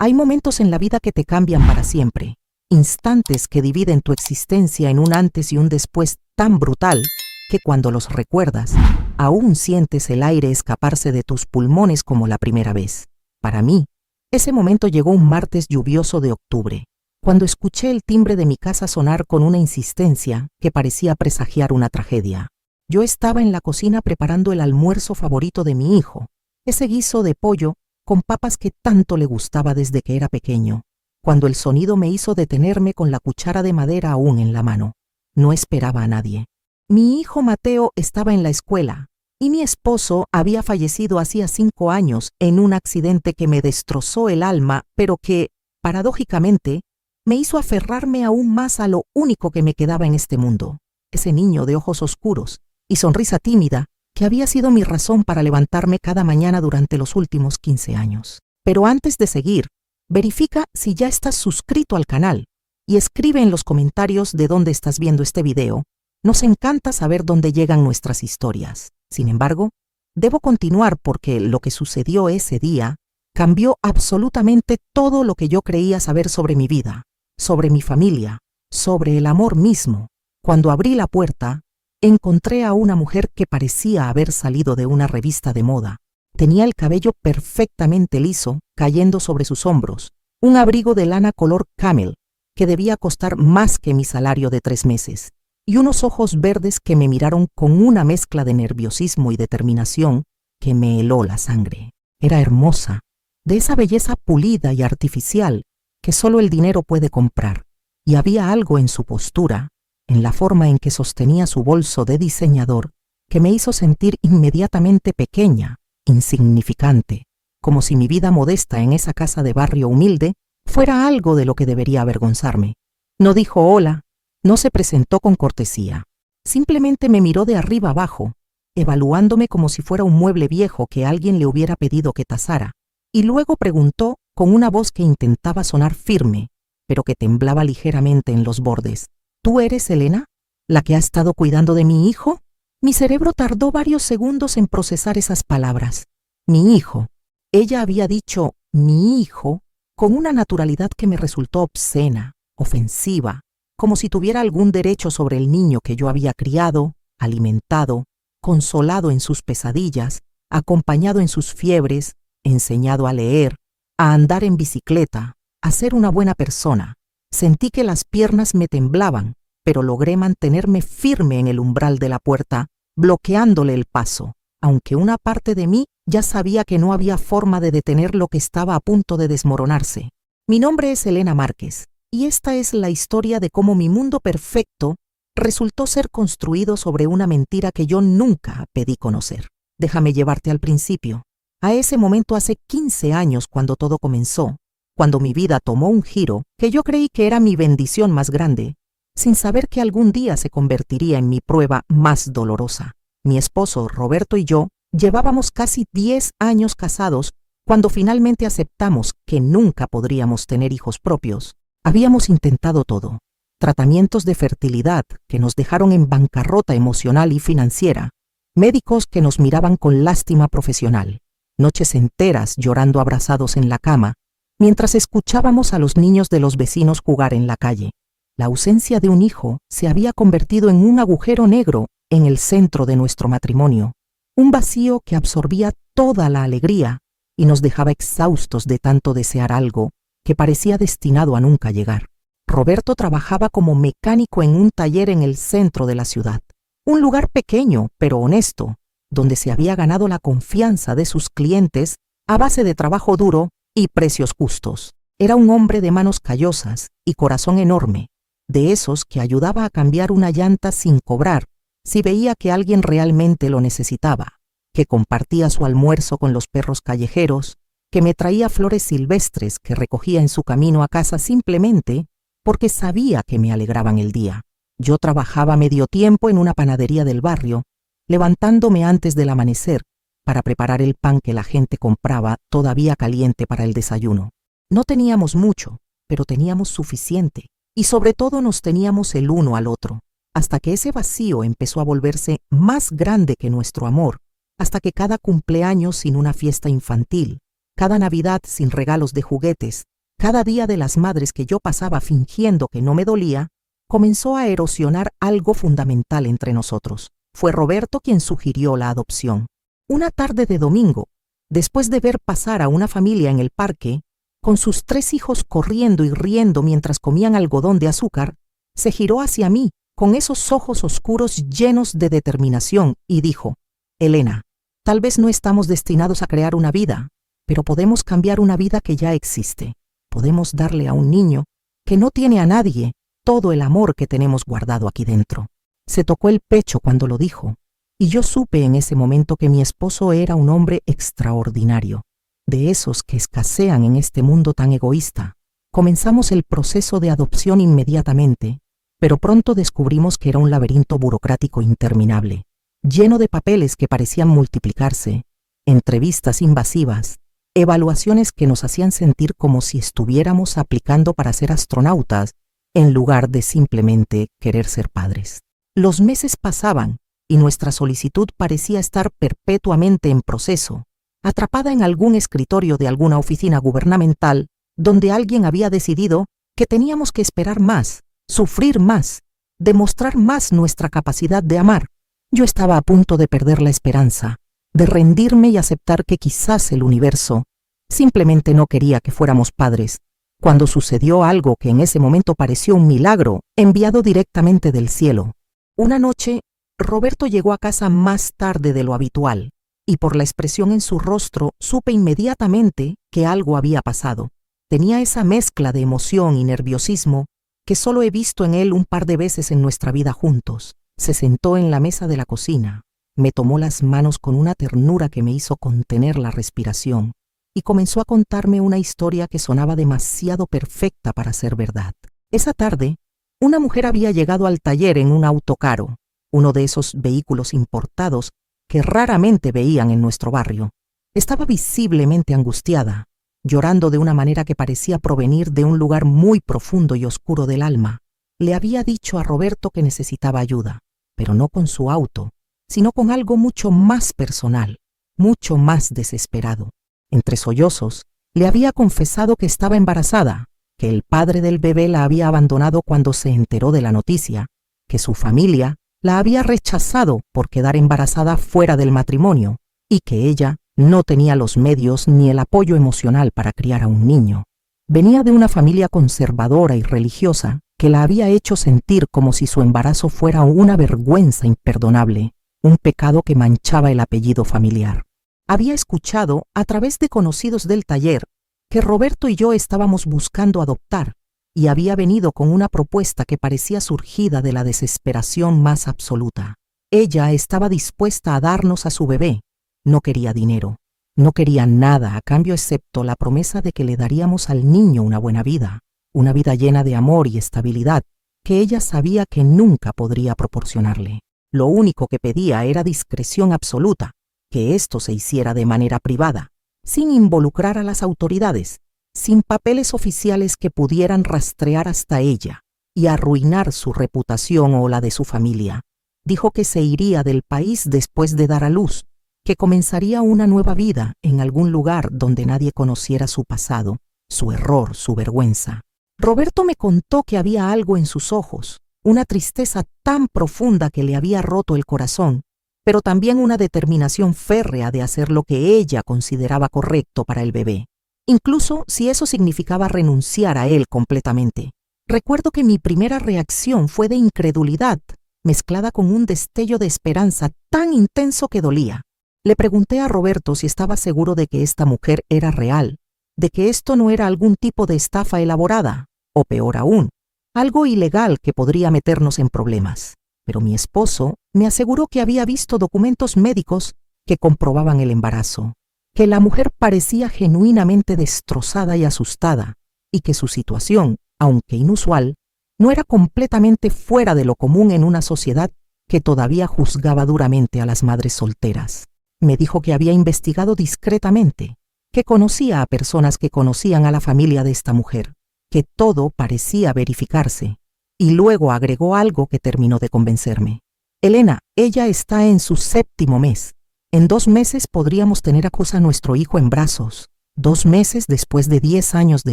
Hay momentos en la vida que te cambian para siempre, instantes que dividen tu existencia en un antes y un después tan brutal que cuando los recuerdas, aún sientes el aire escaparse de tus pulmones como la primera vez. Para mí, ese momento llegó un martes lluvioso de octubre, cuando escuché el timbre de mi casa sonar con una insistencia que parecía presagiar una tragedia. Yo estaba en la cocina preparando el almuerzo favorito de mi hijo, ese guiso de pollo con papas que tanto le gustaba desde que era pequeño, cuando el sonido me hizo detenerme con la cuchara de madera aún en la mano. No esperaba a nadie. Mi hijo Mateo estaba en la escuela y mi esposo había fallecido hacía 5 años en un accidente que me destrozó el alma, pero que, paradójicamente, me hizo aferrarme aún más a lo único que me quedaba en este mundo, ese niño de ojos oscuros y sonrisa tímida que había sido mi razón para levantarme cada mañana durante los últimos 15 años. Pero antes de seguir, verifica si ya estás suscrito al canal y escribe en los comentarios de dónde estás viendo este video. Nos encanta saber dónde llegan nuestras historias. Sin embargo, debo continuar porque lo que sucedió ese día cambió absolutamente todo lo que yo creía saber sobre mi vida, sobre mi familia, sobre el amor mismo. Cuando abrí la puerta, encontré a una mujer que parecía haber salido de una revista de moda. Tenía el cabello perfectamente liso, cayendo sobre sus hombros, un abrigo de lana color camel, que debía costar más que mi salario de 3 meses, y unos ojos verdes que me miraron con una mezcla de nerviosismo y determinación que me heló la sangre. Era hermosa, de esa belleza pulida y artificial que solo el dinero puede comprar, y había algo en su postura, en la forma en que sostenía su bolso de diseñador, que me hizo sentir inmediatamente pequeña, insignificante, como si mi vida modesta en esa casa de barrio humilde fuera algo de lo que debería avergonzarme. No dijo hola, no se presentó con cortesía. Simplemente me miró de arriba abajo, evaluándome como si fuera un mueble viejo que alguien le hubiera pedido que tasara, y luego preguntó con una voz que intentaba sonar firme, pero que temblaba ligeramente en los bordes: ¿Tú eres Elena, la que ha estado cuidando de mi hijo? Mi cerebro tardó varios segundos en procesar esas palabras. Mi hijo. Ella había dicho mi hijo con una naturalidad que me resultó obscena, ofensiva, como si tuviera algún derecho sobre el niño que yo había criado, alimentado, consolado en sus pesadillas, acompañado en sus fiebres, enseñado a leer, a andar en bicicleta, a ser una buena persona. Sentí que las piernas me temblaban, pero logré mantenerme firme en el umbral de la puerta, bloqueándole el paso, aunque una parte de mí ya sabía que no había forma de detener lo que estaba a punto de desmoronarse. Mi nombre es Elena Márquez, y esta es la historia de cómo mi mundo perfecto resultó ser construido sobre una mentira que yo nunca pedí conocer. Déjame llevarte al principio, a ese momento hace 15 años cuando todo comenzó, cuando mi vida tomó un giro que yo creí que era mi bendición más grande, sin saber que algún día se convertiría en mi prueba más dolorosa. Mi esposo, Roberto, y yo llevábamos casi 10 años casados cuando finalmente aceptamos que nunca podríamos tener hijos propios. Habíamos intentado todo: tratamientos de fertilidad que nos dejaron en bancarrota emocional y financiera, médicos que nos miraban con lástima profesional, noches enteras llorando abrazados en la cama, mientras escuchábamos a los niños de los vecinos jugar en la calle. La ausencia de un hijo se había convertido en un agujero negro en el centro de nuestro matrimonio, un vacío que absorbía toda la alegría y nos dejaba exhaustos de tanto desear algo que parecía destinado a nunca llegar. Roberto trabajaba como mecánico en un taller en el centro de la ciudad, un lugar pequeño pero honesto, donde se había ganado la confianza de sus clientes a base de trabajo duro y precios justos. Era un hombre de manos callosas y corazón enorme, de esos que ayudaba a cambiar una llanta sin cobrar si veía que alguien realmente lo necesitaba, que compartía su almuerzo con los perros callejeros, que me traía flores silvestres que recogía en su camino a casa simplemente porque sabía que me alegraban el día. Yo trabajaba medio tiempo en una panadería del barrio, levantándome antes del amanecer para preparar el pan que la gente compraba todavía caliente para el desayuno. No teníamos mucho, pero teníamos suficiente, y sobre todo nos teníamos el uno al otro, hasta que ese vacío empezó a volverse más grande que nuestro amor, hasta que cada cumpleaños sin una fiesta infantil, cada Navidad sin regalos de juguetes, Cada día de las madres que yo pasaba fingiendo que no me dolía, comenzó a erosionar algo fundamental entre nosotros. Fue Roberto quien sugirió la adopción. Una tarde de domingo, después de ver pasar a una familia en el parque, con sus 3 hijos corriendo y riendo mientras comían algodón de azúcar, se giró hacia mí con esos ojos oscuros llenos de determinación y dijo: Elena, tal vez no estamos destinados a crear una vida, pero podemos cambiar una vida que ya existe. Podemos darle a un niño que no tiene a nadie todo el amor que tenemos guardado aquí dentro. Se tocó el pecho cuando lo dijo, y yo supe en ese momento que mi esposo era un hombre extraordinario, de esos que escasean en este mundo tan egoísta. Comenzamos el proceso de adopción inmediatamente, pero pronto descubrimos que era un laberinto burocrático interminable, lleno de papeles que parecían multiplicarse, entrevistas invasivas, evaluaciones que nos hacían sentir como si estuviéramos aplicando para ser astronautas en lugar de simplemente querer ser padres. Los meses pasaban y nuestra solicitud parecía estar perpetuamente en proceso, atrapada en algún escritorio de alguna oficina gubernamental donde alguien había decidido que teníamos que esperar más, sufrir más, demostrar más nuestra capacidad de amar. Yo estaba a punto de perder la esperanza, de rendirme y aceptar que quizás el universo simplemente no quería que fuéramos padres, cuando sucedió algo que en ese momento pareció un milagro enviado directamente del cielo. Una noche, Roberto llegó a casa más tarde de lo habitual, y por la expresión en su rostro supe inmediatamente que algo había pasado. Tenía esa mezcla de emoción y nerviosismo que solo he visto en él un par de veces en nuestra vida juntos. Se sentó en la mesa de la cocina, me tomó las manos con una ternura que me hizo contener la respiración y comenzó a contarme una historia que sonaba demasiado perfecta para ser verdad. Esa tarde, una mujer había llegado al taller en un auto caro, uno de esos vehículos importados que raramente veían en nuestro barrio. Estaba visiblemente angustiada, llorando de una manera que parecía provenir de un lugar muy profundo y oscuro del alma. Le había dicho a Roberto que necesitaba ayuda, pero no con su auto, sino con algo mucho más personal, mucho más desesperado. Entre sollozos, le había confesado que estaba embarazada, que el padre del bebé la había abandonado cuando se enteró de la noticia, que su familia la había rechazado por quedar embarazada fuera del matrimonio y que ella no tenía los medios ni el apoyo emocional para criar a un niño. Venía de una familia conservadora y religiosa que la había hecho sentir como si su embarazo fuera una vergüenza imperdonable, un pecado que manchaba el apellido familiar. Había escuchado, a través de conocidos del taller, que Roberto y yo estábamos buscando adoptar, y había venido con una propuesta que parecía surgida de la desesperación más absoluta. Ella estaba dispuesta a darnos a su bebé. No quería dinero, no quería nada a cambio excepto la promesa de que le daríamos al niño una vida llena de amor y estabilidad que ella sabía que nunca podría proporcionarle. Lo único que pedía era discreción absoluta, que esto se hiciera de manera privada, sin involucrar a las autoridades, sin papeles oficiales que pudieran rastrear hasta ella y arruinar su reputación o la de su familia. Dijo que se iría del país después de dar a luz, que comenzaría una nueva vida en algún lugar donde nadie conociera su pasado, su error, su vergüenza. Roberto me contó que había algo en sus ojos, una tristeza tan profunda que le había roto el corazón, pero también una determinación férrea de hacer lo que ella consideraba correcto para el bebé, incluso si eso significaba renunciar a él completamente. Recuerdo que mi primera reacción fue de incredulidad, mezclada con un destello de esperanza tan intenso que dolía. Le pregunté a Roberto si estaba seguro de que esta mujer era real, de que esto no era algún tipo de estafa elaborada, o peor aún, algo ilegal que podría meternos en problemas. Pero mi esposo me aseguró que había visto documentos médicos que comprobaban el embarazo, que la mujer parecía genuinamente destrozada y asustada, y que su situación, aunque inusual, no era completamente fuera de lo común en una sociedad que todavía juzgaba duramente a las madres solteras. Me dijo que había investigado discretamente, que conocía a personas que conocían a la familia de esta mujer, que todo parecía verificarse, y luego agregó algo que terminó de convencerme. Elena, ella está en su 7º mes. En 2 meses podríamos tener a nuestro hijo en brazos. 2 meses después de 10 años de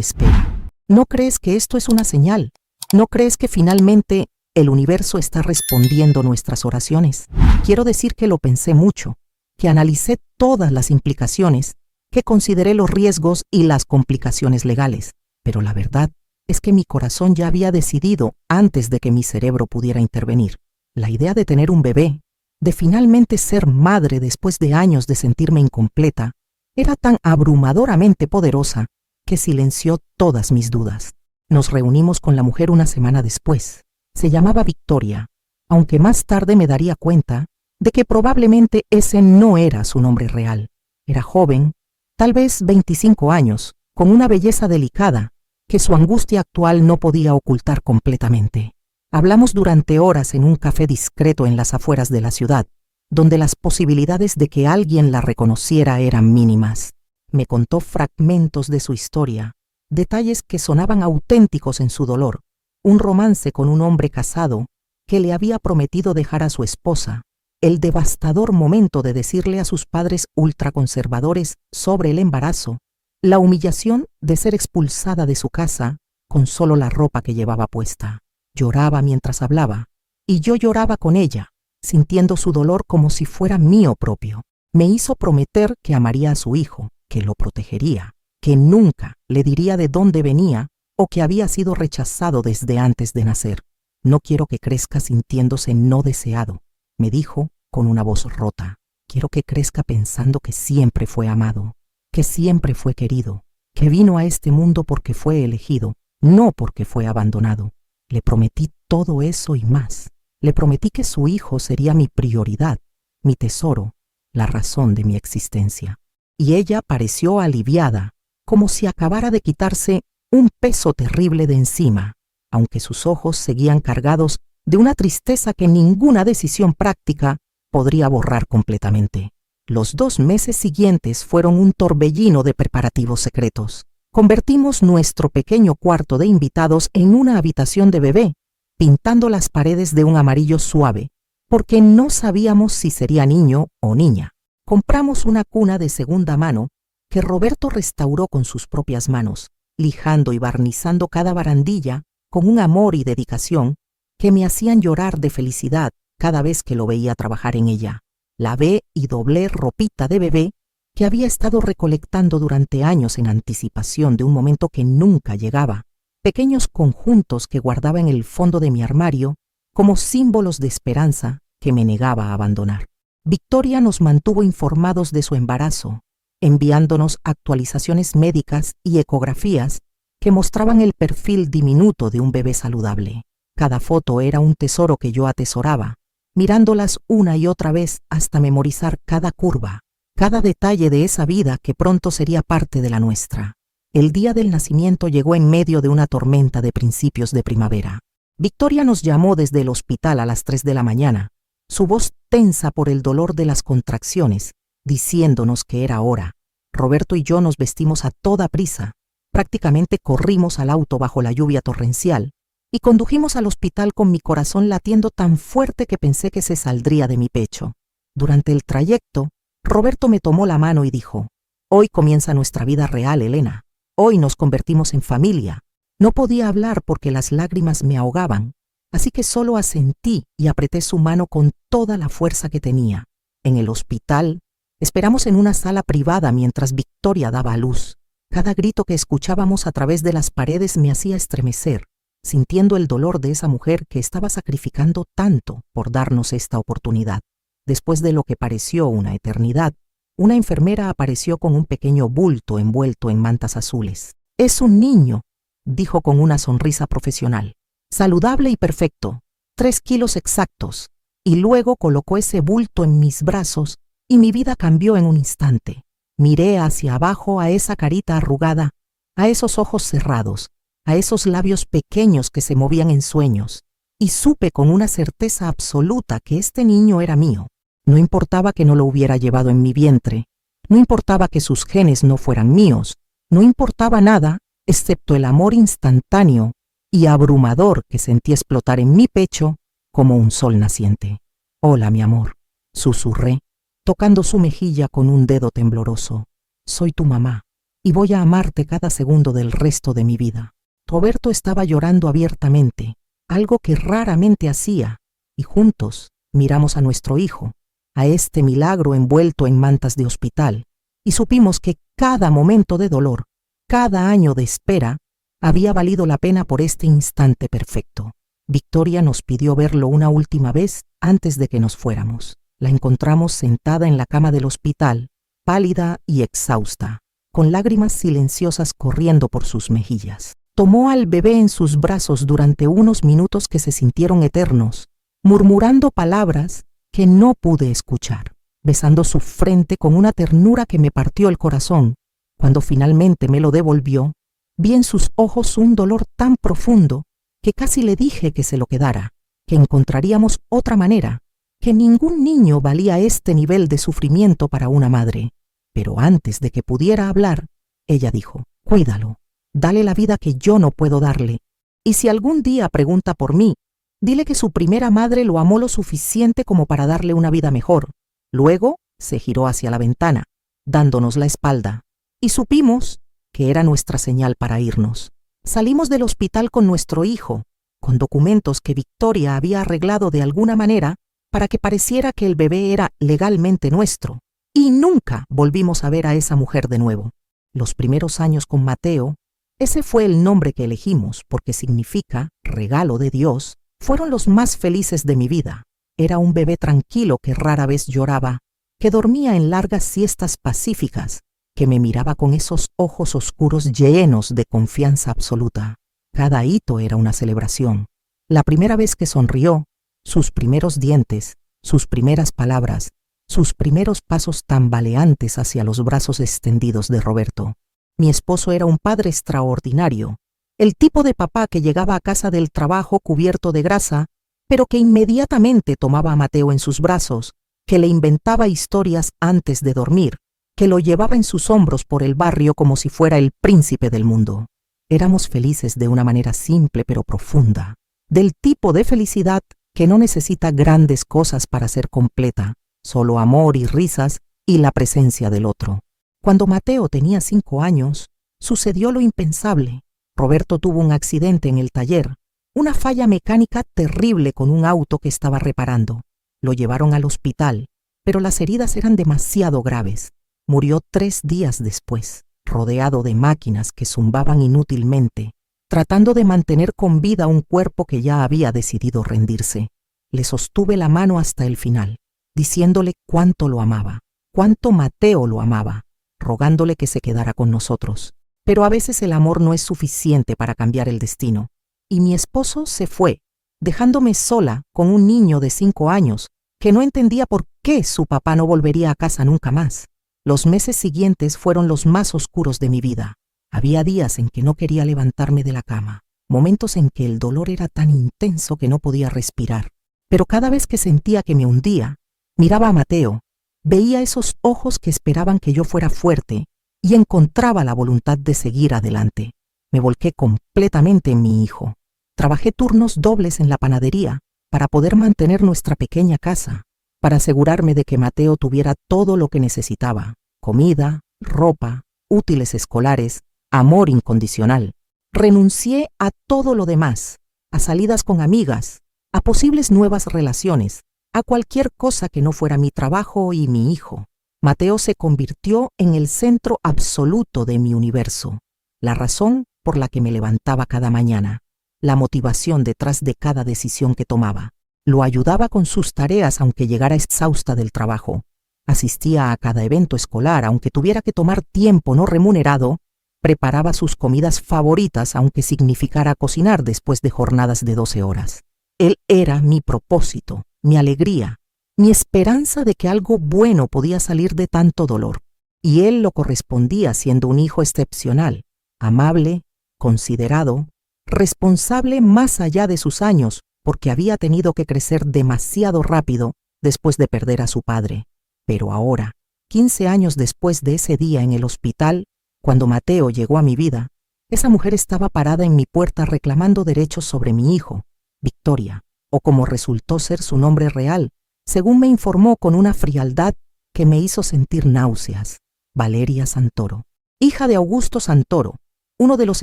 espera. ¿No crees que esto es una señal? ¿No crees que finalmente el universo está respondiendo nuestras oraciones? Quiero decir que lo pensé mucho, que analicé todas las implicaciones, que consideré los riesgos y las complicaciones legales, pero la verdad es que mi corazón ya había decidido antes de que mi cerebro pudiera intervenir. La idea de tener un bebé, de finalmente ser madre después de años de sentirme incompleta, era tan abrumadoramente poderosa que silenció todas mis dudas. Nos reunimos con la mujer una semana después. Se llamaba Victoria, aunque más tarde me daría cuenta de que probablemente ese no era su nombre real. Era joven, tal vez 25 años, con una belleza delicada que su angustia actual no podía ocultar completamente. Hablamos durante horas en un café discreto en las afueras de la ciudad, donde las posibilidades de que alguien la reconociera eran mínimas. Me contó fragmentos de su historia, detalles que sonaban auténticos en su dolor, un romance con un hombre casado que le había prometido dejar a su esposa, el devastador momento de decirle a sus padres ultraconservadores sobre el embarazo, la humillación de ser expulsada de su casa con solo la ropa que llevaba puesta. Lloraba mientras hablaba, y yo lloraba con ella, sintiendo su dolor como si fuera mío propio. Me hizo prometer que amaría a su hijo, que lo protegería, que nunca le diría de dónde venía o que había sido rechazado desde antes de nacer. No quiero que crezca sintiéndose no deseado, me dijo con una voz rota. Quiero que crezca pensando que siempre fue amado, que siempre fue querido, que vino a este mundo porque fue elegido, no porque fue abandonado. Le prometí todo eso y más. Le prometí que su hijo sería mi prioridad, mi tesoro, la razón de mi existencia. Y ella pareció aliviada, como si acabara de quitarse un peso terrible de encima, aunque sus ojos seguían cargados de una tristeza que ninguna decisión práctica podría borrar completamente. Los 2 meses siguientes fueron un torbellino de preparativos secretos. Convertimos nuestro pequeño cuarto de invitados en una habitación de bebé, pintando las paredes de un amarillo suave, porque no sabíamos si sería niño o niña. Compramos una cuna de segunda mano que Roberto restauró con sus propias manos, lijando y barnizando cada barandilla con un amor y dedicación que me hacían llorar de felicidad cada vez que lo veía trabajar en ella. Lavé y doblé ropita de bebé que había estado recolectando durante años en anticipación de un momento que nunca llegaba, pequeños conjuntos que guardaba en el fondo de mi armario como símbolos de esperanza que me negaba a abandonar. Victoria nos mantuvo informados de su embarazo, enviándonos actualizaciones médicas y ecografías que mostraban el perfil diminuto de un bebé saludable. Cada foto era un tesoro que yo atesoraba, mirándolas una y otra vez hasta memorizar cada curva, cada detalle de esa vida que pronto sería parte de la nuestra. El día del nacimiento llegó en medio de una tormenta de principios de primavera. Victoria nos llamó desde el hospital a las 3 de la mañana, su voz tensa por el dolor de las contracciones, diciéndonos que era hora. Roberto y yo nos vestimos a toda prisa, prácticamente corrimos al auto bajo la lluvia torrencial y condujimos al hospital con mi corazón latiendo tan fuerte que pensé que se saldría de mi pecho. Durante el trayecto, Roberto me tomó la mano y dijo: «Hoy comienza nuestra vida real, Elena. Hoy nos convertimos en familia». No podía hablar porque las lágrimas me ahogaban, así que solo asentí y apreté su mano con toda la fuerza que tenía. En el hospital, esperamos en una sala privada mientras Victoria daba a luz. Cada grito que escuchábamos a través de las paredes me hacía estremecer, sintiendo el dolor de esa mujer que estaba sacrificando tanto por darnos esta oportunidad. Después de lo que pareció una eternidad, una enfermera apareció con un pequeño bulto envuelto en mantas azules. «Es un niño», dijo con una sonrisa profesional. «Saludable y perfecto, 3 kilos exactos». Y luego colocó ese bulto en mis brazos y mi vida cambió en un instante. Miré hacia abajo a esa carita arrugada, a esos ojos cerrados, a esos labios pequeños que se movían en sueños, y supe con una certeza absoluta que este niño era mío. No importaba que no lo hubiera llevado en mi vientre, no importaba que sus genes no fueran míos, no importaba nada excepto el amor instantáneo y abrumador que sentí explotar en mi pecho como un sol naciente. «Hola, mi amor», susurré, tocando su mejilla con un dedo tembloroso. «Soy tu mamá y voy a amarte cada segundo del resto de mi vida». Roberto estaba llorando abiertamente, algo que raramente hacía, y juntos miramos a nuestro hijo, a este milagro envuelto en mantas de hospital, y supimos que cada momento de dolor, cada año de espera, había valido la pena por este instante perfecto. Victoria nos pidió verlo una última vez antes de que nos fuéramos. La encontramos sentada en la cama del hospital, pálida y exhausta, con lágrimas silenciosas corriendo por sus mejillas. Tomó al bebé en sus brazos durante unos minutos que se sintieron eternos, murmurando palabras que no pude escuchar, besando su frente con una ternura que me partió el corazón. Cuando finalmente me lo devolvió, vi en sus ojos un dolor tan profundo que casi le dije que se lo quedara, que encontraríamos otra manera, que ningún niño valía este nivel de sufrimiento para una madre. Pero antes de que pudiera hablar, ella dijo: «Cuídalo, dale la vida que yo no puedo darle. Y si algún día pregunta por mí, dile que su primera madre lo amó lo suficiente como para darle una vida mejor». Luego se giró hacia la ventana, dándonos la espalda, y supimos que era nuestra señal para irnos. Salimos del hospital con nuestro hijo, con documentos que Victoria había arreglado de alguna manera para que pareciera que el bebé era legalmente nuestro, y nunca volvimos a ver a esa mujer de nuevo. Los primeros años con Mateo, ese fue el nombre que elegimos porque significa regalo de Dios, fueron los más felices de mi vida. Era un bebé tranquilo que rara vez lloraba, que dormía en largas siestas pacíficas, que me miraba con esos ojos oscuros llenos de confianza absoluta. Cada hito era una celebración. La primera vez que sonrió, sus primeros dientes, sus primeras palabras, sus primeros pasos tambaleantes hacia los brazos extendidos de Roberto. Mi esposo era un padre extraordinario, el tipo de papá que llegaba a casa del trabajo cubierto de grasa, pero que inmediatamente tomaba a Mateo en sus brazos, que le inventaba historias antes de dormir, que lo llevaba en sus hombros por el barrio como si fuera el príncipe del mundo. Éramos felices de una manera simple pero profunda, del tipo de felicidad que no necesita grandes cosas para ser completa, solo amor y risas y la presencia del otro. Cuando Mateo tenía 5 años, sucedió lo impensable. Roberto tuvo un accidente en el taller, una falla mecánica terrible con un auto que estaba reparando. Lo llevaron al hospital, pero las heridas eran demasiado graves. Murió 3 días después, rodeado de máquinas que zumbaban inútilmente, tratando de mantener con vida un cuerpo que ya había decidido rendirse. Le sostuve la mano hasta el final, diciéndole cuánto lo amaba, cuánto Mateo lo amaba, rogándole que se quedara con nosotros. Pero a veces el amor no es suficiente para cambiar el destino, y mi esposo se fue, dejándome sola con un niño de 5 años que no entendía por qué su papá no volvería a casa nunca más. Los meses siguientes fueron los más oscuros de mi vida. Había días en que no quería levantarme de la cama, momentos en que el dolor era tan intenso que no podía respirar. Pero cada vez que sentía que me hundía, miraba a Mateo, veía esos ojos que esperaban que yo fuera fuerte y encontraba la voluntad de seguir adelante. Me volqué completamente en mi hijo. Trabajé turnos dobles en la panadería para poder mantener nuestra pequeña casa, para asegurarme de que Mateo tuviera todo lo que necesitaba: comida, ropa, útiles escolares, amor incondicional. Renuncié a todo lo demás, a salidas con amigas, a posibles nuevas relaciones, a cualquier cosa que no fuera mi trabajo y mi hijo. Mateo se convirtió en el centro absoluto de mi universo, la razón por la que me levantaba cada mañana, la motivación detrás de cada decisión que tomaba. Lo ayudaba con sus tareas aunque llegara exhausta del trabajo. Asistía a cada evento escolar aunque tuviera que tomar tiempo no remunerado. Preparaba sus comidas favoritas aunque significara cocinar después de jornadas de 12 horas. Él era mi propósito, mi alegría, mi esperanza de que algo bueno podía salir de tanto dolor. Y él lo correspondía siendo un hijo excepcional, amable, considerado, responsable más allá de sus años, porque había tenido que crecer demasiado rápido después de perder a su padre. Pero ahora, 15 años después de ese día en el hospital, cuando Mateo llegó a mi vida, esa mujer estaba parada en mi puerta reclamando derechos sobre mi hijo, Victoria, o como resultó ser su nombre real, según me informó con una frialdad que me hizo sentir náuseas, Valeria Santoro, hija de Augusto Santoro, uno de los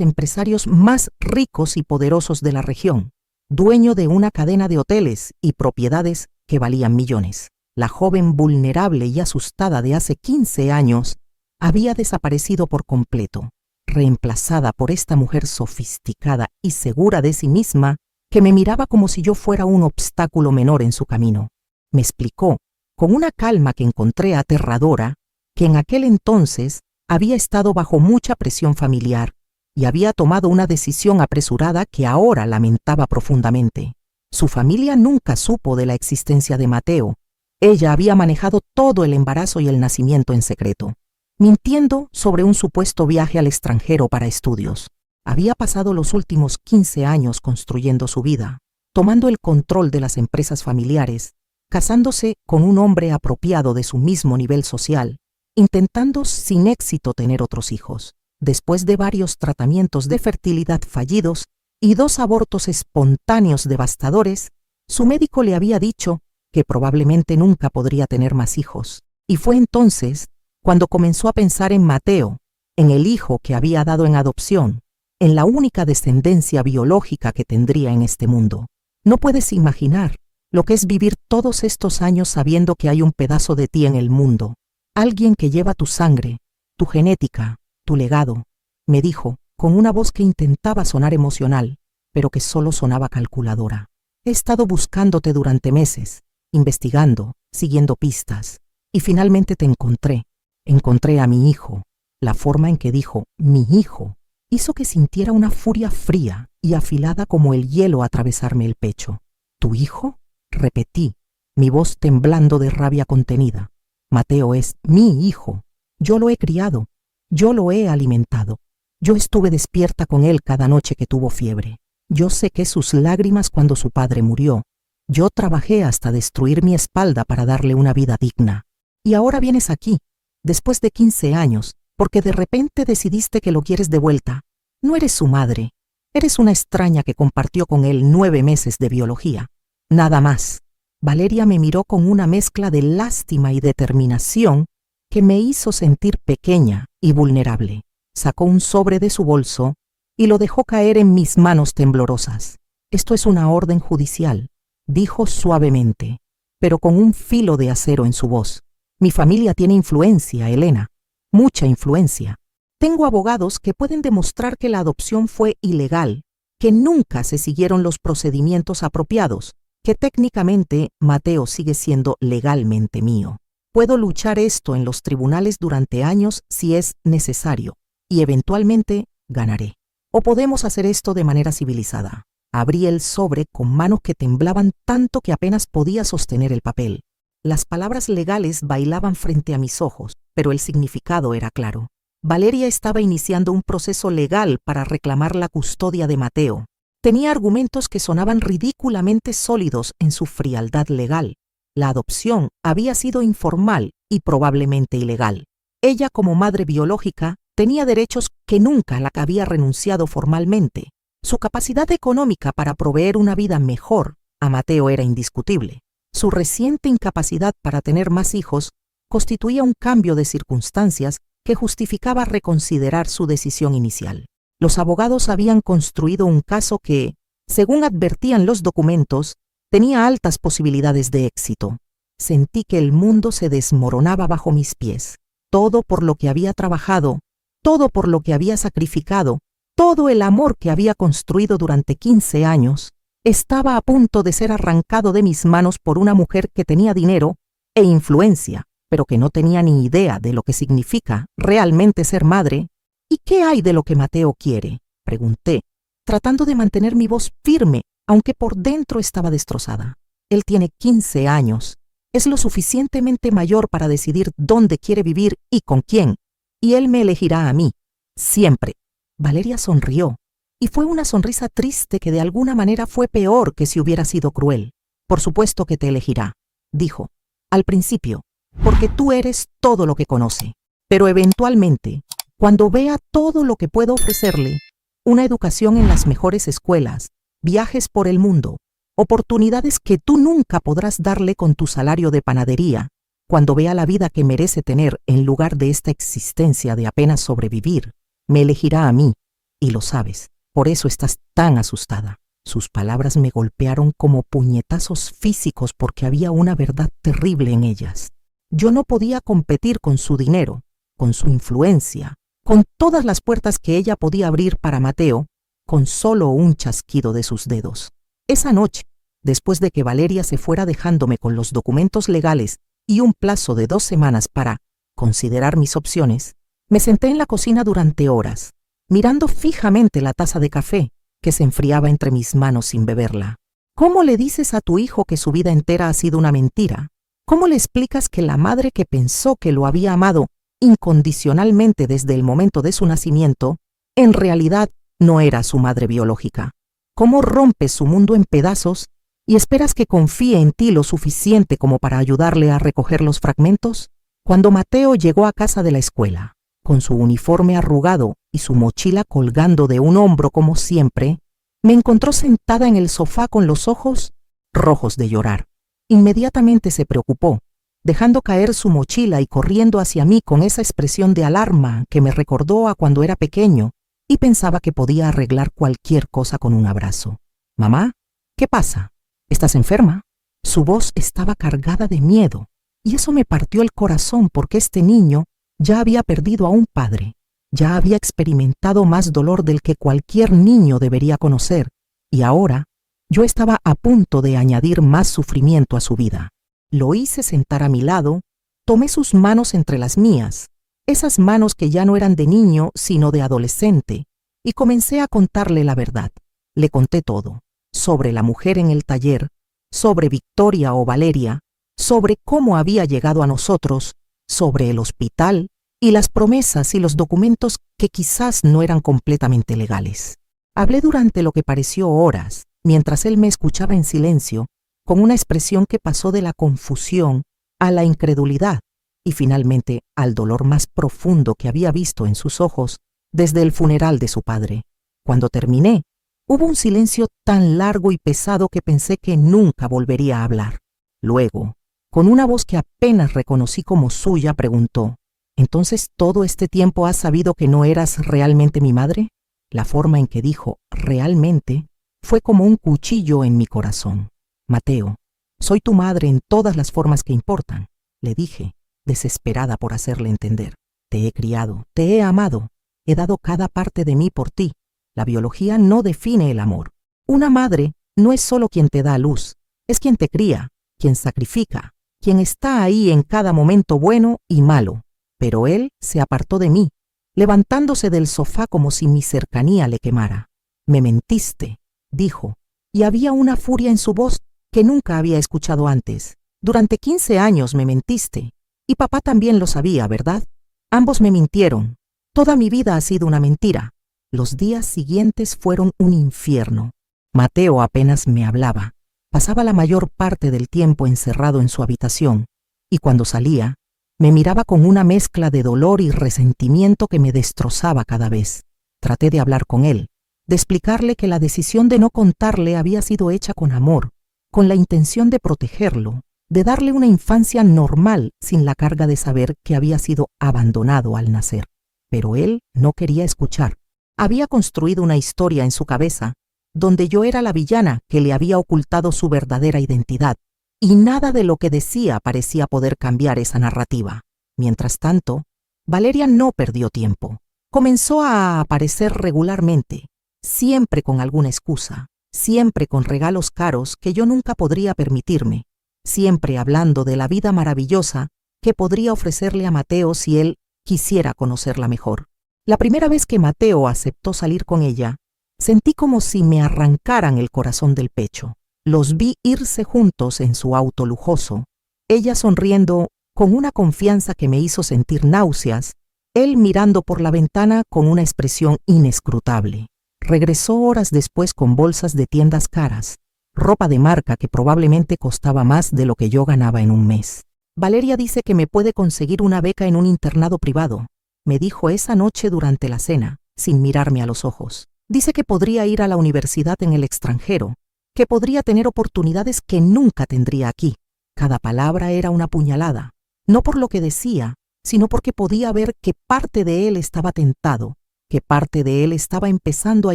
empresarios más ricos y poderosos de la región, dueño de una cadena de hoteles y propiedades que valían millones. La joven vulnerable y asustada de hace 15 años había desaparecido por completo, reemplazada por esta mujer sofisticada y segura de sí misma que me miraba como si yo fuera un obstáculo menor en su camino. Me explicó, con una calma que encontré aterradora, que en aquel entonces había estado bajo mucha presión familiar y había tomado una decisión apresurada que ahora lamentaba profundamente. Su familia nunca supo de la existencia de Mateo. Ella había manejado todo el embarazo y el nacimiento en secreto, mintiendo sobre un supuesto viaje al extranjero para estudios. Había pasado los últimos 15 años construyendo su vida, tomando el control de las empresas familiares, casándose con un hombre apropiado de su mismo nivel social, intentando sin éxito tener otros hijos. Después de varios tratamientos de fertilidad fallidos y 2 abortos espontáneos devastadores, su médico le había dicho que probablemente nunca podría tener más hijos. Y fue entonces cuando comenzó a pensar en Mateo, en el hijo que había dado en adopción, en la única descendencia biológica que tendría en este mundo. No puedes imaginar lo que es vivir todos estos años sabiendo que hay un pedazo de ti en el mundo, alguien que lleva tu sangre, tu genética, tu legado, me dijo, con una voz que intentaba sonar emocional, pero que solo sonaba calculadora. He estado buscándote durante meses, investigando, siguiendo pistas, y finalmente te encontré. Encontré a mi hijo. La forma en que dijo «mi hijo» hizo que sintiera una furia fría y afilada como el hielo atravesarme el pecho. ¿Tu hijo?, repetí, mi voz temblando de rabia contenida. Mateo es mi hijo. Yo lo he criado. Yo lo he alimentado. Yo estuve despierta con él cada noche que tuvo fiebre. Yo sequé sus lágrimas cuando su padre murió. Yo trabajé hasta destruir mi espalda para darle una vida digna. Y ahora vienes aquí, después de 15 años, porque de repente decidiste que lo quieres de vuelta. No eres su madre. Eres una extraña que compartió con él 9 meses de biología. Nada más. Valeria me miró con una mezcla de lástima y determinación que me hizo sentir pequeña y vulnerable. Sacó un sobre de su bolso y lo dejó caer en mis manos temblorosas. Esto es una orden judicial, dijo suavemente, pero con un filo de acero en su voz. Mi familia tiene influencia, Elena, mucha influencia. Tengo abogados que pueden demostrar que la adopción fue ilegal, que nunca se siguieron los procedimientos apropiados, que técnicamente Mateo sigue siendo legalmente mío. Puedo luchar esto en los tribunales durante años si es necesario, y eventualmente ganaré. O podemos hacer esto de manera civilizada. Abrí el sobre con manos que temblaban tanto que apenas podía sostener el papel. Las palabras legales bailaban frente a mis ojos, pero el significado era claro. Valeria estaba iniciando un proceso legal para reclamar la custodia de Mateo. Tenía argumentos que sonaban ridículamente sólidos en su frialdad legal. La adopción había sido informal y probablemente ilegal. Ella, como madre biológica, tenía derechos que nunca la había renunciado formalmente. Su capacidad económica para proveer una vida mejor a Mateo era indiscutible. Su reciente incapacidad para tener más hijos constituía un cambio de circunstancias que justificaba reconsiderar su decisión inicial. Los abogados habían construido un caso que, según advertían los documentos, tenía altas posibilidades de éxito. Sentí que el mundo se desmoronaba bajo mis pies. Todo por lo que había trabajado, todo por lo que había sacrificado, todo el amor que había construido durante 15 años, estaba a punto de ser arrancado de mis manos por una mujer que tenía dinero e influencia, pero que no tenía ni idea de lo que significa realmente ser madre. ¿Y qué hay de lo que Mateo quiere?, pregunté, tratando de mantener mi voz firme, aunque por dentro estaba destrozada. Él tiene 15 años. Es lo suficientemente mayor para decidir dónde quiere vivir y con quién. Y él me elegirá a mí. Siempre. Valeria sonrió. Y fue una sonrisa triste que de alguna manera fue peor que si hubiera sido cruel. Por supuesto que te elegirá, dijo. Al principio, porque tú eres todo lo que conoce. Pero eventualmente, cuando vea todo lo que puedo ofrecerle, una educación en las mejores escuelas, viajes por el mundo, oportunidades que tú nunca podrás darle con tu salario de panadería, cuando vea la vida que merece tener en lugar de esta existencia de apenas sobrevivir, me elegirá a mí. Y lo sabes, por eso estás tan asustada. Sus palabras me golpearon como puñetazos físicos porque había una verdad terrible en ellas. Yo no podía competir con su dinero, con su influencia, con todas las puertas que ella podía abrir para Mateo, con solo un chasquido de sus dedos. Esa noche, después de que Valeria se fuera dejándome con los documentos legales y un plazo de 2 semanas para considerar mis opciones, me senté en la cocina durante horas, mirando fijamente la taza de café que se enfriaba entre mis manos sin beberla. ¿Cómo le dices a tu hijo que su vida entera ha sido una mentira? ¿Cómo le explicas que la madre que pensó que lo había amado incondicionalmente desde el momento de su nacimiento, en realidad no era su madre biológica? ¿Cómo rompes su mundo en pedazos y esperas que confíe en ti lo suficiente como para ayudarle a recoger los fragmentos? Cuando Mateo llegó a casa de la escuela, con su uniforme arrugado y su mochila colgando de un hombro como siempre, me encontró sentada en el sofá con los ojos rojos de llorar. Inmediatamente se preocupó, dejando caer su mochila y corriendo hacia mí con esa expresión de alarma que me recordó a cuando era pequeño y pensaba que podía arreglar cualquier cosa con un abrazo. «Mamá, ¿qué pasa? ¿Estás enferma?» Su voz estaba cargada de miedo, y eso me partió el corazón porque este niño ya había perdido a un padre, ya había experimentado más dolor del que cualquier niño debería conocer, y ahora yo estaba a punto de añadir más sufrimiento a su vida. Lo hice sentar a mi lado, tomé sus manos entre las mías, esas manos que ya no eran de niño sino de adolescente, y comencé a contarle la verdad. Le conté todo, sobre la mujer en el taller, sobre Victoria o Valeria, sobre cómo había llegado a nosotros, sobre el hospital y las promesas y los documentos que quizás no eran completamente legales. Hablé durante lo que pareció horas, mientras él me escuchaba en silencio, con una expresión que pasó de la confusión a la incredulidad y finalmente al dolor más profundo que había visto en sus ojos desde el funeral de su padre. Cuando terminé, hubo un silencio tan largo y pesado que pensé que nunca volvería a hablar. Luego, con una voz que apenas reconocí como suya, preguntó: «¿Entonces todo este tiempo has sabido que no eras realmente mi madre?» La forma en que dijo «realmente» fue como un cuchillo en mi corazón. «Mateo, soy tu madre en todas las formas que importan», le dije, desesperada por hacerle entender. «Te he criado, te he amado, he dado cada parte de mí por ti. La biología no define el amor. Una madre no es solo quien te da a luz, es quien te cría, quien sacrifica, quien está ahí en cada momento bueno y malo». Pero él se apartó de mí, levantándose del sofá como si mi cercanía le quemara. «Me mentiste», dijo, y había una furia en su voz que nunca había escuchado antes. «Durante 15 años me mentiste, y papá también lo sabía, ¿verdad? Ambos me mintieron. Toda mi vida ha sido una mentira». Los días siguientes fueron un infierno. Mateo apenas me hablaba. Pasaba la mayor parte del tiempo encerrado en su habitación, y cuando salía, me miraba con una mezcla de dolor y resentimiento que me destrozaba cada vez. Traté de hablar con él, de explicarle que la decisión de no contarle había sido hecha con amor, con la intención de protegerlo, de darle una infancia normal sin la carga de saber que había sido abandonado al nacer. Pero él no quería escuchar. Había construido una historia en su cabeza, donde yo era la villana que le había ocultado su verdadera identidad, y nada de lo que decía parecía poder cambiar esa narrativa. Mientras tanto, Valeria no perdió tiempo. Comenzó a aparecer regularmente, siempre con alguna excusa, siempre con regalos caros que yo nunca podría permitirme, siempre hablando de la vida maravillosa que podría ofrecerle a Mateo si él quisiera conocerla mejor. La primera vez que Mateo aceptó salir con ella, sentí como si me arrancaran el corazón del pecho. Los vi irse juntos en su auto lujoso, ella sonriendo con una confianza que me hizo sentir náuseas, él mirando por la ventana con una expresión inescrutable. Regresó horas después con bolsas de tiendas caras, ropa de marca que probablemente costaba más de lo que yo ganaba en un mes. «Valeria dice que me puede conseguir una beca en un internado privado», me dijo esa noche durante la cena, sin mirarme a los ojos. «Dice que podría ir a la universidad en el extranjero, que podría tener oportunidades que nunca tendría aquí». Cada palabra era una puñalada, no por lo que decía, sino porque podía ver que parte de él estaba tentado, que parte de él estaba empezando a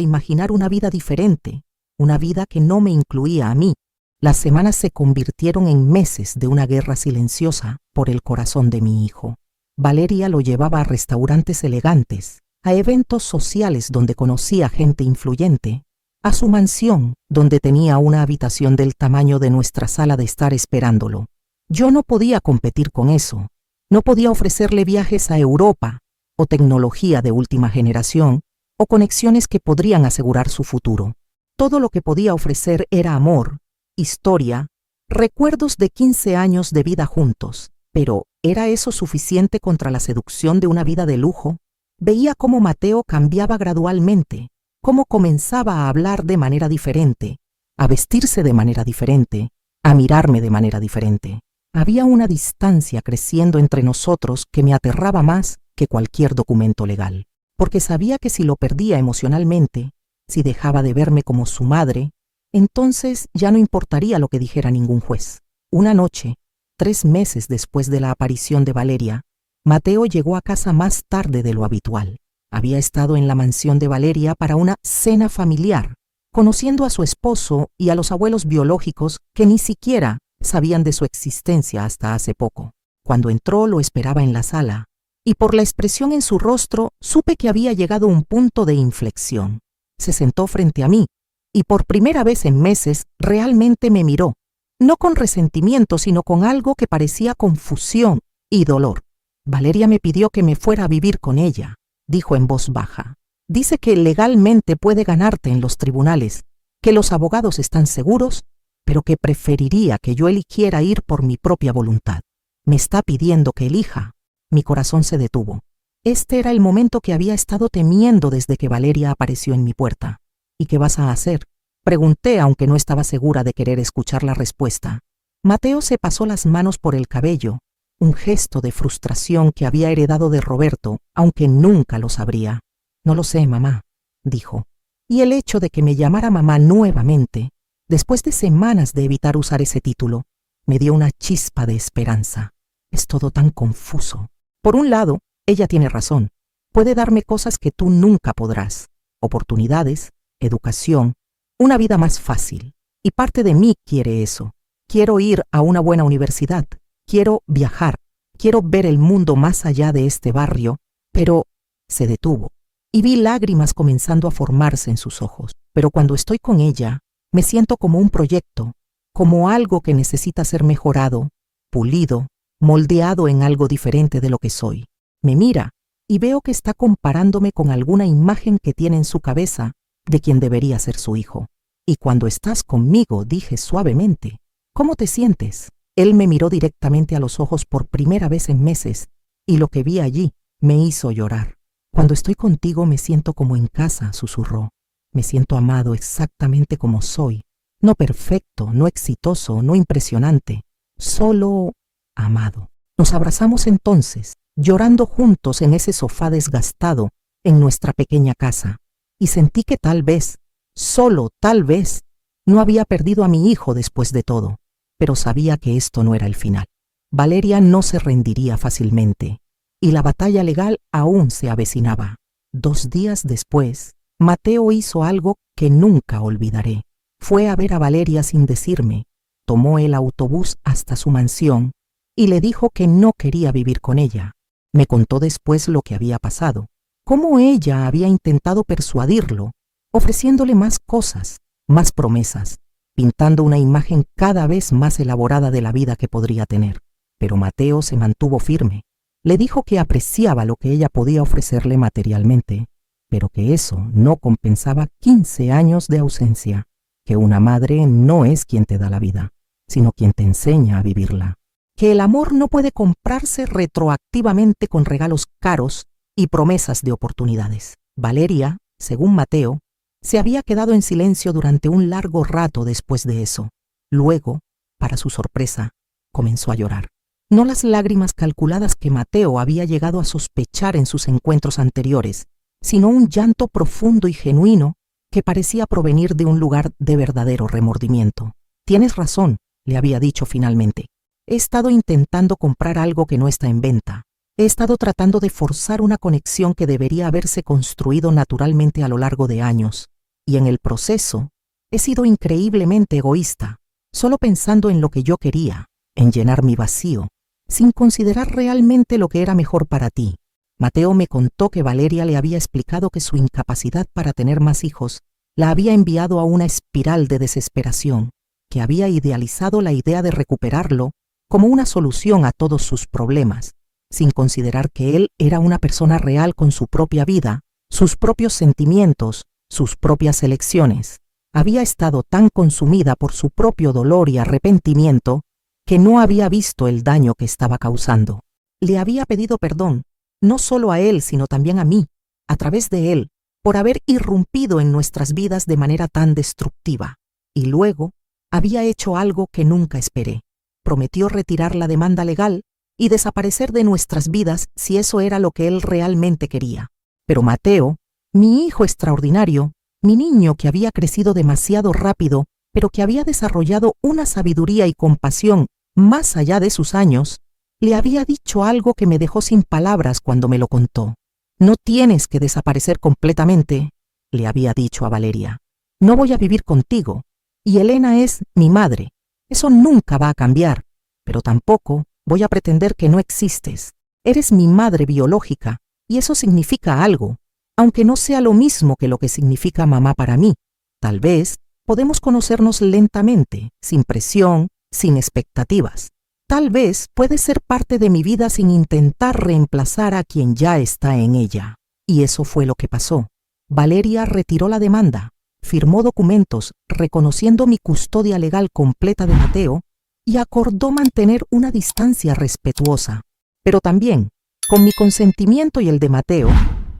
imaginar una vida diferente, una vida que no me incluía a mí. Las semanas se convirtieron en meses de una guerra silenciosa por el corazón de mi hijo. Valeria lo llevaba a restaurantes elegantes, a eventos sociales donde conocía gente influyente, a su mansión donde tenía una habitación del tamaño de nuestra sala de estar esperándolo. Yo no podía competir con eso. No podía ofrecerle viajes a Europa, o tecnología de última generación, o conexiones que podrían asegurar su futuro. Todo lo que podía ofrecer era amor, historia, recuerdos de 15 años de vida juntos. Pero, ¿era eso suficiente contra la seducción de una vida de lujo? Veía cómo Mateo cambiaba gradualmente, cómo comenzaba a hablar de manera diferente, a vestirse de manera diferente, a mirarme de manera diferente. Había una distancia creciendo entre nosotros que me aterraba más que cualquier documento legal, porque sabía que si lo perdía emocionalmente, si dejaba de verme como su madre, entonces ya no importaría lo que dijera ningún juez. Una noche, 3 meses después de la aparición de Valeria, Mateo llegó a casa más tarde de lo habitual. Había estado en la mansión de Valeria para una cena familiar, conociendo a su esposo y a los abuelos biológicos que ni siquiera sabían de su existencia hasta hace poco. Cuando entró lo esperaba en la sala, y por la expresión en su rostro supe que había llegado a un punto de inflexión. Se sentó frente a mí, y por primera vez en meses realmente me miró, no con resentimiento, sino con algo que parecía confusión y dolor. Valeria me pidió que me fuera a vivir con ella, dijo en voz baja. Dice que legalmente puede ganarte en los tribunales, que los abogados están seguros, pero que preferiría que yo eligiera ir por mi propia voluntad. Me está pidiendo que elija. Mi corazón se detuvo. Este era el momento que había estado temiendo desde que Valeria apareció en mi puerta. ¿Y qué vas a hacer?, pregunté, aunque no estaba segura de querer escuchar la respuesta. Mateo se pasó las manos por el cabello, un gesto de frustración que había heredado de Roberto, aunque nunca lo sabría. No lo sé, mamá, dijo. Y el hecho de que me llamara mamá nuevamente, después de semanas de evitar usar ese título, me dio una chispa de esperanza. Es todo tan confuso. Por un lado, ella tiene razón. Puede darme cosas que tú nunca podrás. Oportunidades, educación, una vida más fácil. Y parte de mí quiere eso. Quiero ir a una buena universidad. Quiero viajar. Quiero ver el mundo más allá de este barrio. Pero se detuvo. Y vi lágrimas comenzando a formarse en sus ojos. Pero cuando estoy con ella, me siento como un proyecto, como algo que necesita ser mejorado, pulido, moldeado en algo diferente de lo que soy. Me mira y veo que está comparándome con alguna imagen que tiene en su cabeza de quien debería ser su hijo. Y cuando estás conmigo, dije suavemente, ¿cómo te sientes? Él me miró directamente a los ojos por primera vez en meses, y lo que vi allí me hizo llorar. Cuando estoy contigo me siento como en casa, susurró. Me siento amado exactamente como soy. No perfecto, no exitoso, no impresionante. Solo amado. Nos abrazamos entonces, llorando juntos en ese sofá desgastado en nuestra pequeña casa. Y sentí que tal vez, solo tal vez, no había perdido a mi hijo después de todo. Pero sabía que esto no era el final. Valeria no se rendiría fácilmente, y la batalla legal aún se avecinaba. 2 días después, Mateo hizo algo que nunca olvidaré. Fue a ver a Valeria sin decirme, tomó el autobús hasta su mansión y le dijo que no quería vivir con ella. Me contó después lo que había pasado, cómo ella había intentado persuadirlo, ofreciéndole más cosas, más promesas, pintando una imagen cada vez más elaborada de la vida que podría tener. Pero Mateo se mantuvo firme. Le dijo que apreciaba lo que ella podía ofrecerle materialmente, pero que eso no compensaba 15 años de ausencia, que una madre no es quien te da la vida, sino quien te enseña a vivirla, que el amor no puede comprarse retroactivamente con regalos caros y promesas de oportunidades. Valeria, según Mateo, se había quedado en silencio durante un largo rato después de eso. Luego, para su sorpresa, comenzó a llorar. No las lágrimas calculadas que Mateo había llegado a sospechar en sus encuentros anteriores, sino un llanto profundo y genuino que parecía provenir de un lugar de verdadero remordimiento. Tienes razón, le había dicho finalmente. He estado intentando comprar algo que no está en venta. He estado tratando de forzar una conexión que debería haberse construido naturalmente a lo largo de años, y en el proceso he sido increíblemente egoísta, solo pensando en lo que yo quería, en llenar mi vacío, sin considerar realmente lo que era mejor para ti. Mateo me contó que Valeria le había explicado que su incapacidad para tener más hijos la había enviado a una espiral de desesperación, que había idealizado la idea de recuperarlo como una solución a todos sus problemas, sin considerar que él era una persona real con su propia vida, sus propios sentimientos, sus propias elecciones. Había estado tan consumida por su propio dolor y arrepentimiento que no había visto el daño que estaba causando. Le había pedido perdón, no solo a él, sino también a mí, a través de él, por haber irrumpido en nuestras vidas de manera tan destructiva. Y luego había hecho algo que nunca esperé. Prometió retirar la demanda legal y desaparecer de nuestras vidas si eso era lo que él realmente quería. Pero Mateo, mi hijo extraordinario, mi niño que había crecido demasiado rápido, pero que había desarrollado una sabiduría y compasión más allá de sus años, le había dicho algo que me dejó sin palabras cuando me lo contó. No tienes que desaparecer completamente, le había dicho a Valeria. No voy a vivir contigo, y Elena es mi madre. Eso nunca va a cambiar, pero tampoco voy a pretender que no existes. Eres mi madre biológica, y eso significa algo, aunque no sea lo mismo que lo que significa mamá para mí. Tal vez podemos conocernos lentamente, sin presión, sin expectativas. Tal vez puedes ser parte de mi vida sin intentar reemplazar a quien ya está en ella. Y eso fue lo que pasó. Valeria retiró la demanda, firmó documentos reconociendo mi custodia legal completa de Mateo y acordó mantener una distancia respetuosa. Pero también, con mi consentimiento y el de Mateo,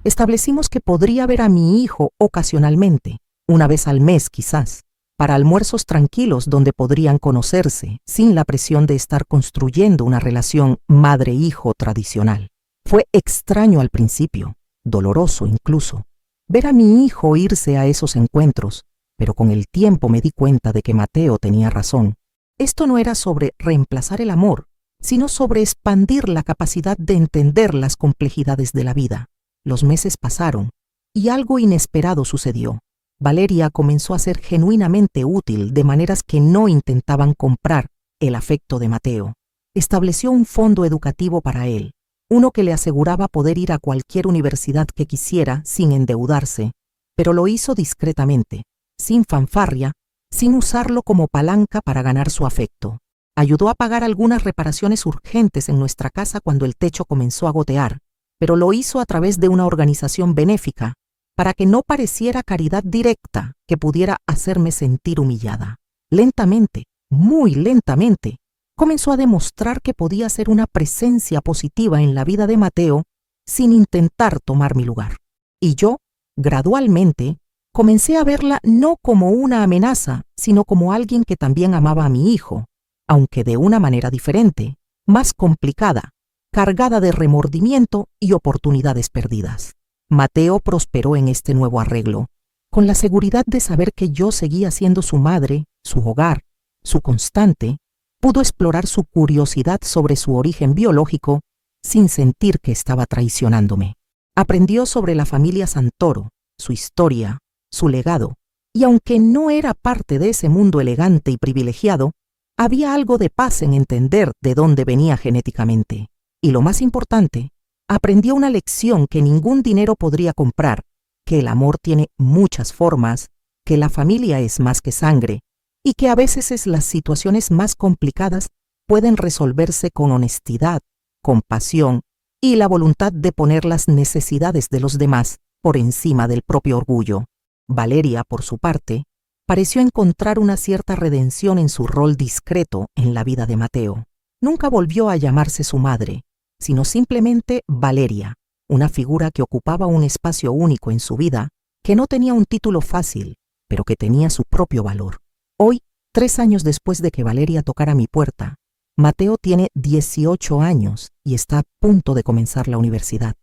establecimos que podría ver a mi hijo ocasionalmente, una vez al mes quizás, para almuerzos tranquilos donde podrían conocerse sin la presión de estar construyendo una relación madre-hijo tradicional. Fue extraño al principio, doloroso incluso, ver a mi hijo irse a esos encuentros, pero con el tiempo me di cuenta de que Mateo tenía razón. Esto no era sobre reemplazar el amor, sino sobre expandir la capacidad de entender las complejidades de la vida. Los meses pasaron y algo inesperado sucedió. Valeria comenzó a ser genuinamente útil de maneras que no intentaban comprar el afecto de Mateo. Estableció un fondo educativo para él, uno que le aseguraba poder ir a cualquier universidad que quisiera sin endeudarse, pero lo hizo discretamente, sin fanfarria, sin usarlo como palanca para ganar su afecto. Ayudó a pagar algunas reparaciones urgentes en nuestra casa cuando el techo comenzó a gotear, pero lo hizo a través de una organización benéfica, para que no pareciera caridad directa que pudiera hacerme sentir humillada. Lentamente, muy lentamente, comenzó a demostrar que podía ser una presencia positiva en la vida de Mateo sin intentar tomar mi lugar. Y yo, gradualmente, comencé a verla no como una amenaza, sino como alguien que también amaba a mi hijo, aunque de una manera diferente, más complicada, cargada de remordimiento y oportunidades perdidas. Mateo prosperó en este nuevo arreglo, con la seguridad de saber que yo seguía siendo su madre, su hogar, su constante. Pudo explorar su curiosidad sobre su origen biológico sin sentir que estaba traicionándome. Aprendió sobre la familia Santoro, su historia, su legado, y aunque no era parte de ese mundo elegante y privilegiado, había algo de paz en entender de dónde venía genéticamente. Y lo más importante, aprendió una lección que ningún dinero podría comprar, que el amor tiene muchas formas, que la familia es más que sangre, y que a veces las situaciones más complicadas pueden resolverse con honestidad, compasión y la voluntad de poner las necesidades de los demás por encima del propio orgullo. Valeria, por su parte, pareció encontrar una cierta redención en su rol discreto en la vida de Mateo. Nunca volvió a llamarse su madre, sino simplemente Valeria, una figura que ocupaba un espacio único en su vida, que no tenía un título fácil, pero que tenía su propio valor. Hoy, 3 años después de que Valeria tocara mi puerta, Mateo tiene 18 años y está a punto de comenzar la universidad.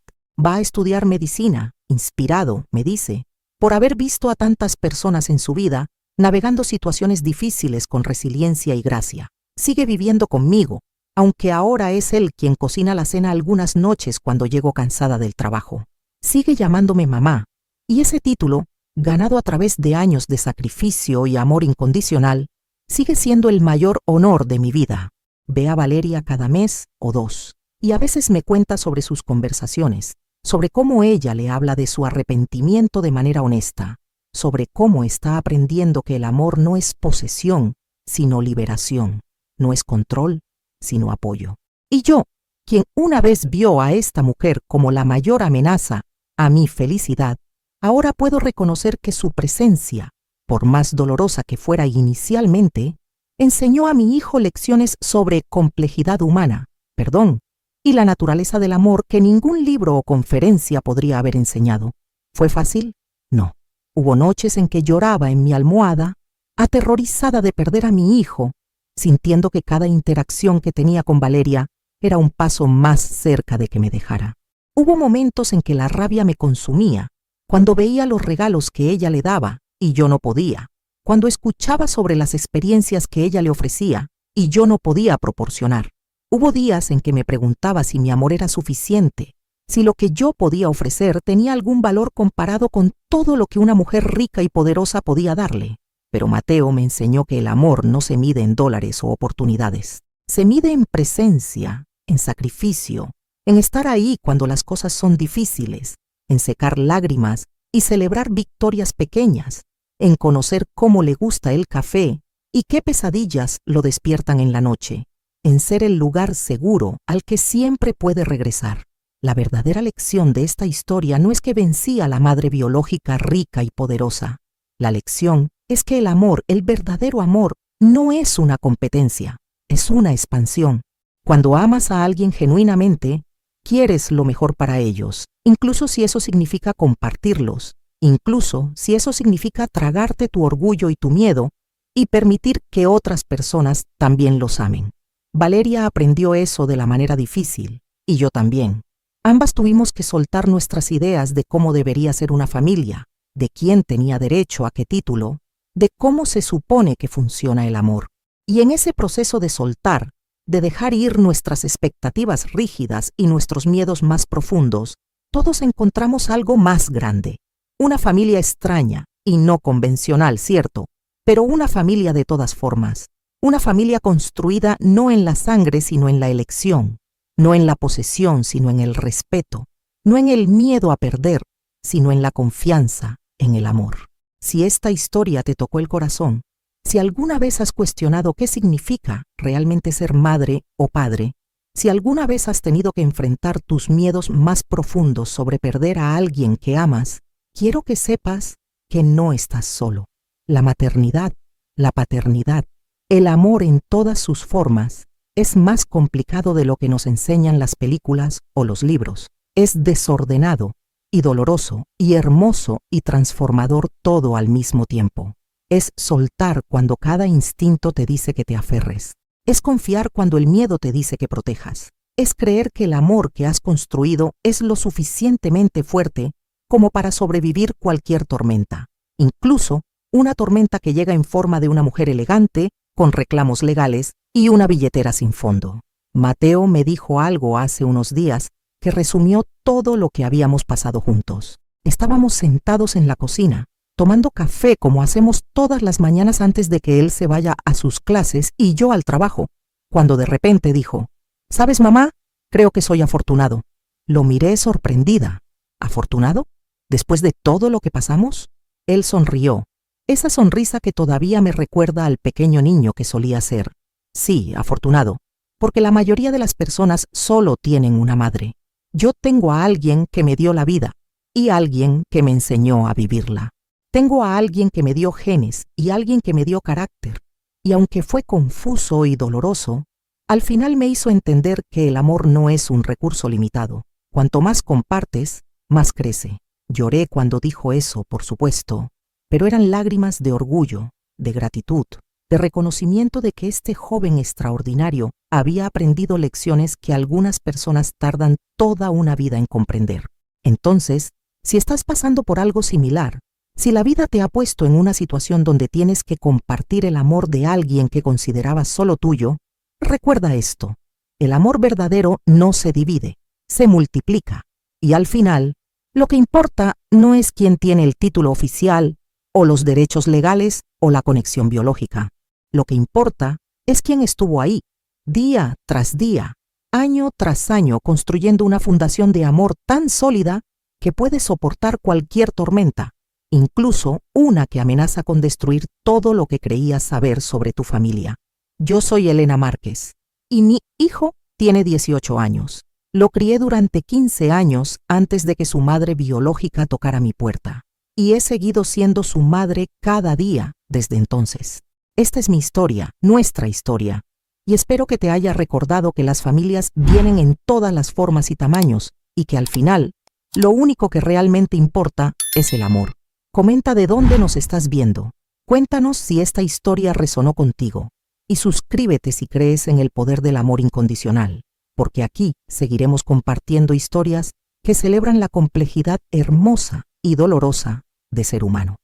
Va a estudiar medicina, inspirado, me dice, por haber visto a tantas personas en su vida navegando situaciones difíciles con resiliencia y gracia. Sigue viviendo conmigo, aunque ahora es él quien cocina la cena algunas noches cuando llego cansada del trabajo. Sigue llamándome mamá, y ese título, ganado a través de años de sacrificio y amor incondicional, sigue siendo el mayor honor de mi vida. Ve a Valeria cada mes o dos, y a veces me cuenta sobre sus conversaciones, sobre cómo ella le habla de su arrepentimiento de manera honesta, sobre cómo está aprendiendo que el amor no es posesión, sino liberación, no es control, sino apoyo. Y yo, quien una vez vio a esta mujer como la mayor amenaza a mi felicidad, ahora puedo reconocer que su presencia, por más dolorosa que fuera inicialmente, enseñó a mi hijo lecciones sobre complejidad humana, perdón, y la naturaleza del amor que ningún libro o conferencia podría haber enseñado. ¿Fue fácil? No. Hubo noches en que lloraba en mi almohada, aterrorizada de perder a mi hijo, sintiendo que cada interacción que tenía con Valeria era un paso más cerca de que me dejara. Hubo momentos en que la rabia me consumía, cuando veía los regalos que ella le daba y yo no podía, cuando escuchaba sobre las experiencias que ella le ofrecía y yo no podía proporcionar. Hubo días en que me preguntaba si mi amor era suficiente, si lo que yo podía ofrecer tenía algún valor comparado con todo lo que una mujer rica y poderosa podía darle. Pero Mateo me enseñó que el amor no se mide en dólares o oportunidades. Se mide en presencia, en sacrificio, en estar ahí cuando las cosas son difíciles, en secar lágrimas y celebrar victorias pequeñas, en conocer cómo le gusta el café y qué pesadillas lo despiertan en la noche, en ser el lugar seguro al que siempre puede regresar. La verdadera lección de esta historia no es que vencí a la madre biológica rica y poderosa. La lección es que el amor, el verdadero amor, no es una competencia, es una expansión. Cuando amas a alguien genuinamente, quieres lo mejor para ellos, incluso si eso significa compartirlos, incluso si eso significa tragarte tu orgullo y tu miedo y permitir que otras personas también los amen. Valeria aprendió eso de la manera difícil, y yo también. Ambas tuvimos que soltar nuestras ideas de cómo debería ser una familia, de quién tenía derecho a qué título, de cómo se supone que funciona el amor. Y en ese proceso de soltar, de dejar ir nuestras expectativas rígidas y nuestros miedos más profundos, todos encontramos algo más grande. Una familia extraña y no convencional, cierto, pero una familia de todas formas. Una familia construida no en la sangre, sino en la elección, no en la posesión, sino en el respeto, no en el miedo a perder, sino en la confianza, en el amor. Si esta historia te tocó el corazón, si alguna vez has cuestionado qué significa realmente ser madre o padre, si alguna vez has tenido que enfrentar tus miedos más profundos sobre perder a alguien que amas, quiero que sepas que no estás solo. La maternidad, la paternidad, el amor en todas sus formas es más complicado de lo que nos enseñan las películas o los libros. Es desordenado y doloroso y hermoso y transformador todo al mismo tiempo. Es soltar cuando cada instinto te dice que te aferres. Es confiar cuando el miedo te dice que protejas. Es creer que el amor que has construido es lo suficientemente fuerte como para sobrevivir cualquier tormenta, incluso una tormenta que llega en forma de una mujer elegante, con reclamos legales y una billetera sin fondo. Mateo me dijo algo hace unos días que resumió todo lo que habíamos pasado juntos. Estábamos sentados en la cocina, tomando café como hacemos todas las mañanas antes de que él se vaya a sus clases y yo al trabajo, cuando de repente dijo, ¿sabes, mamá? Creo que soy afortunado. Lo miré sorprendida. ¿Afortunado? ¿Después de todo lo que pasamos? Él sonrió. Esa sonrisa que todavía me recuerda al pequeño niño que solía ser. Sí, afortunado, porque la mayoría de las personas solo tienen una madre. Yo tengo a alguien que me dio la vida y alguien que me enseñó a vivirla. Tengo a alguien que me dio genes y alguien que me dio carácter. Y aunque fue confuso y doloroso, al final me hizo entender que el amor no es un recurso limitado. Cuanto más compartes, más crece. Lloré cuando dijo eso, por supuesto, pero eran lágrimas de orgullo, de gratitud, de reconocimiento de que este joven extraordinario había aprendido lecciones que algunas personas tardan toda una vida en comprender. Entonces, si estás pasando por algo similar, si la vida te ha puesto en una situación donde tienes que compartir el amor de alguien que considerabas solo tuyo, recuerda esto. El amor verdadero no se divide, se multiplica. Y al final, lo que importa no es quién tiene el título oficial, o los derechos legales, o la conexión biológica. Lo que importa es quién estuvo ahí, día tras día, año tras año, construyendo una fundación de amor tan sólida que puede soportar cualquier tormenta, incluso una que amenaza con destruir todo lo que creías saber sobre tu familia. Yo soy Elena Márquez, y mi hijo tiene 18 años. Lo crié durante 15 años antes de que su madre biológica tocara mi puerta, y he seguido siendo su madre cada día desde entonces. Esta es mi historia, nuestra historia, y espero que te haya recordado que las familias vienen en todas las formas y tamaños, y que al final, lo único que realmente importa es el amor. Comenta de dónde nos estás viendo. Cuéntanos si esta historia resonó contigo. Y suscríbete si crees en el poder del amor incondicional, porque aquí seguiremos compartiendo historias que celebran la complejidad hermosa y dolorosa de ser humano.